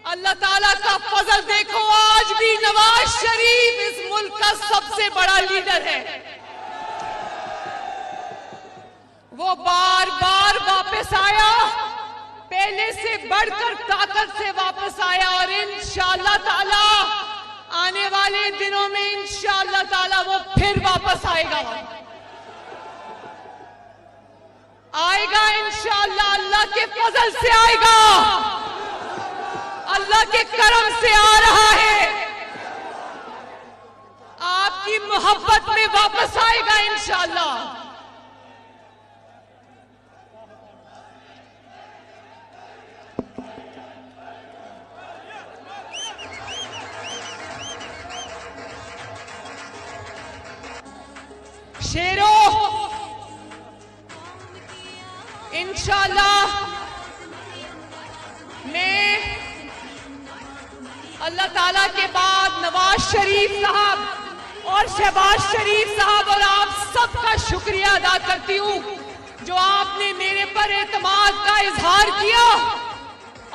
अल्लाह ताला का फजल देखो, आज भी नवाज शरीफ इस मुल्क का सबसे बड़ा लीडर है। वो बार बार वापस आया, पहले से बढ़कर ताकत से वापस आया और इंशाअल्लाह ताला आने वाले दिनों में इंशाअल्लाह ताला वो फिर वापस आएगा इंशाअल्लाह। अल्लाह के फजल से आएगा, अल्लाह के करम से आ रहा है, आपकी मोहब्बत में वापस आएगा इंशाअल्लाह। शेरों, इंशाअल्लाह मैं अल्लाह ताला के बाद नवाज शरीफ साहब और शहबाज शरीफ साहब और आप सबका शुक्रिया अदा करती हूँ जो आपने मेरे पर एतमाद का इजहार किया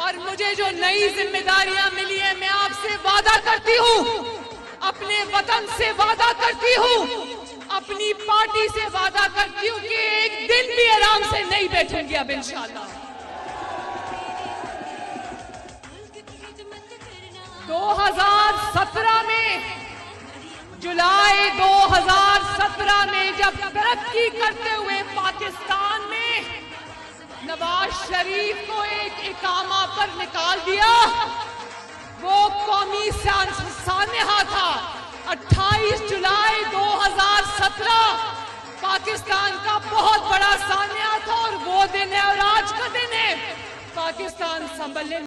और मुझे जो नई जिम्मेदारियां मिली है, मैं आपसे वादा करती हूँ, अपने वतन से वादा करती हूँ, अपनी पार्टी से वादा करती हूँ कि एक दिन भी आराम से नहीं बैठेंगे अब इंशाअल्लाह। 2017 में, जुलाई 2017 में जब तरक्की करते हुए पाकिस्तान में नवाज शरीफ को एक इकामा पर निकाल दिया, वो कौमी सानहा था। 28 जुलाई 2017 पाकिस्तान का बहुत बड़ा सानहा था और वो दिन है और आज का दिन है पाकिस्तान संभलने